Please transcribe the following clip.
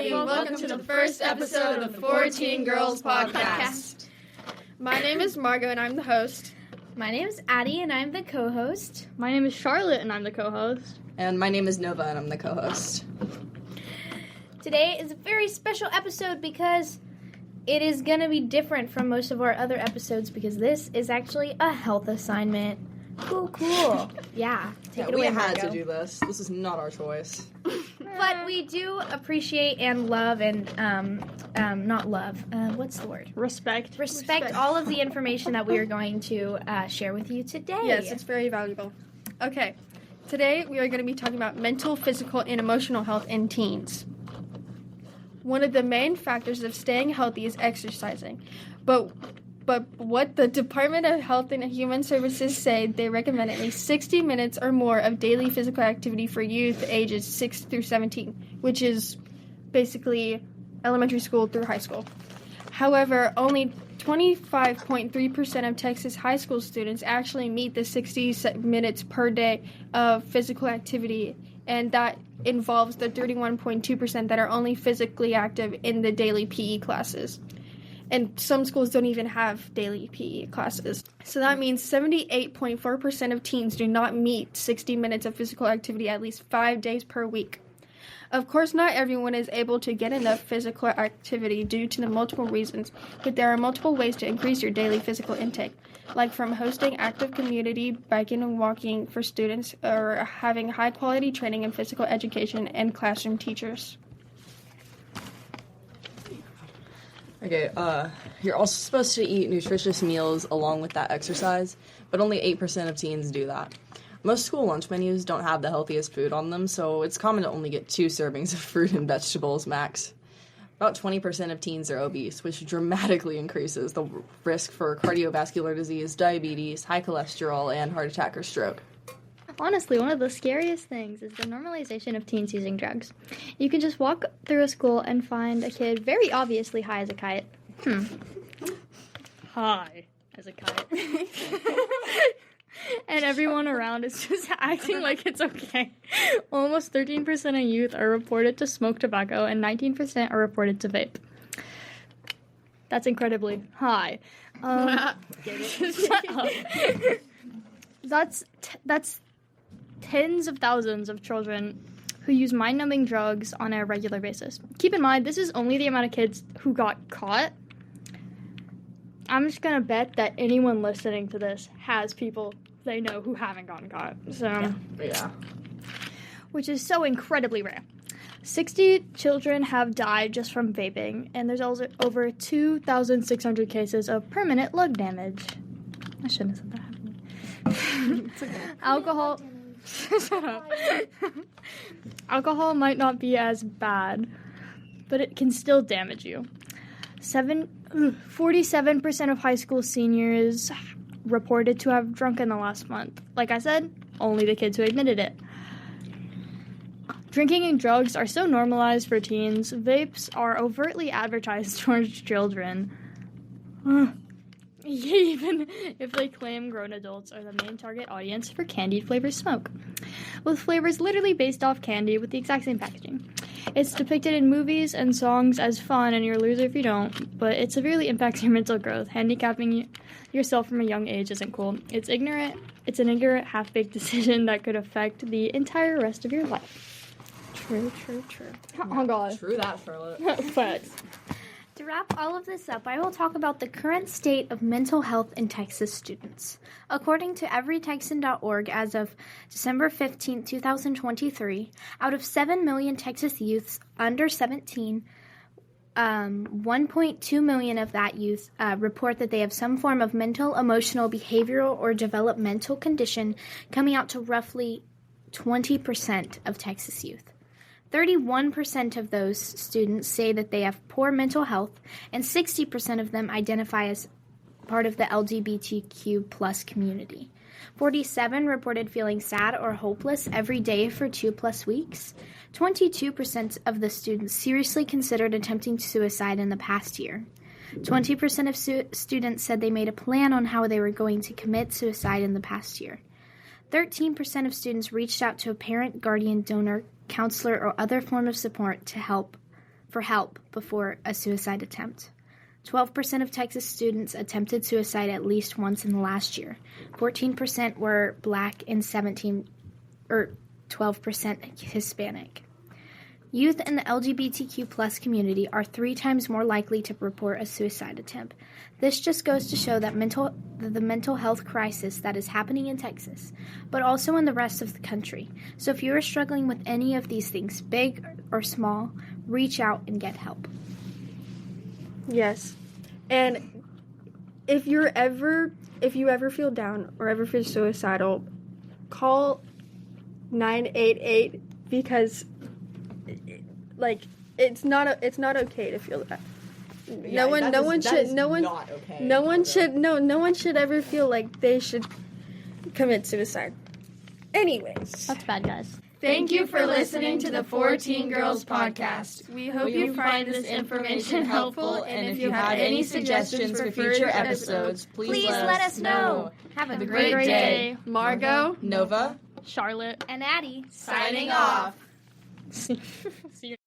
everybody, and welcome to the first episode of the 14 Girls Podcast. My name is Margot, and I'm the host. My name is Addie, and I'm the co-host. My name is Charlotte, and I'm the co-host. And my name is Nova, and I'm the co-host. Today is a very special episode because it is going to be different from most of our other episodes because this is actually a health assignment. Cool. Yeah, take it away, we had Margo. to do this. This is not our choice. But we do appreciate and love and, not love, what's the word? Respect all of the information that we are going to share with you today. Yes, it's very valuable. Okay, today we are going to be talking about mental, physical, and emotional health in teens. One of the main factors of staying healthy is exercising, but what the Department of Health and Human Services say, they recommend at least 60 minutes or more of daily physical activity for youth ages 6 through 17, which is basically elementary school through high school. However, only 25.3% of Texas high school students actually meet the 60 minutes per day of physical activity, and that involves the 31.2% that are only physically active in the daily PE classes. And some schools don't even have daily PE classes. So that means 78.4% of teens do not meet 60 minutes of physical activity at least 5 days per week. Of course, not everyone is able to get enough physical activity due to the multiple reasons, but there are multiple ways to increase your daily physical intake, like from hosting active community biking and walking for students, or having high-quality training in physical education and classroom teachers. Okay, you're also supposed to eat nutritious meals along with that exercise, but only 8% of teens do that. Most school lunch menus don't have the healthiest food on them, so it's common to only get 2 servings of fruit and vegetables max. About 20% of teens are obese, which dramatically increases the risk for cardiovascular disease, diabetes, high cholesterol, and heart attack or stroke. Honestly, one of the scariest things is the normalization of teens using drugs. You can just walk through a school and find a kid very obviously high as a kite. High as a kite. And everyone around is just acting like it's okay. Almost 13% of youth are reported to smoke tobacco and 19% are reported to vape. That's incredibly high. That's tens of thousands of children who use mind-numbing drugs on a regular basis. Keep in mind, this is only the amount of kids who got caught. I'm just going to bet that anyone listening to this has people they know who haven't gotten caught. So, Yeah. Which is so incredibly rare. 60 children have died just from vaping, and there's also over 2,600 cases of permanent lung damage. I shouldn't have said that. It's okay. Alcohol... Shut up. Alcohol might not be as bad, but it can still damage you. 47% of high school seniors reported to have drunk in the last month. Like I said, only the kids who admitted it. Drinking and drugs are so normalized for teens. Vapes are overtly advertised towards children. Even if they claim grown adults are the main target audience for candied flavored smoke, with flavors literally based off candy with the exact same packaging. It's depicted in movies and songs as fun and you're a loser if you don't, but it severely impacts your mental growth. Handicapping yourself from a young age isn't cool. It's an ignorant, half-baked decision that could affect the entire rest of your life. True. Oh god. True that, Charlotte. Facts. To wrap all of this up, I will talk about the current state of mental health in Texas students. According to everytexan.org, as of December 15, 2023, out of 7 million Texas youths under 17, 1.2 million of that youth report that they have some form of mental, emotional, behavioral, or developmental condition, coming out to roughly 20% of Texas youth. 31% of those students say that they have poor mental health, and 60% of them identify as part of the LGBTQ plus community. 47 reported feeling sad or hopeless every day for 2+ weeks. 22% of the students seriously considered attempting suicide in the past year. 20% of students said they made a plan on how they were going to commit suicide in the past year. 13% of students reached out to a parent, guardian, donor, counselor, or other form of support to help for help before a suicide attempt. 12% of Texas students attempted suicide at least once in the last year. 14% were Black and 12% Hispanic. Youth in the LGBTQ plus community are 3 times more likely to report a suicide attempt. This just goes to show that the mental health crisis that is happening in Texas, but also in the rest of the country. So if you are struggling with any of these things, big or small, reach out and get help. Yes. And if you ever feel down or ever feel suicidal, call 988 because it's not okay to feel that. No one should ever feel like they should commit suicide. Anyways, That's bad, guys. thank you for listening to the 14 Girls podcast. We hope you find this information helpful, and if you had any suggestions for future episodes, please let us know. Have a Great day. Margot, Nova, Charlotte. And Addie. signing off. See you.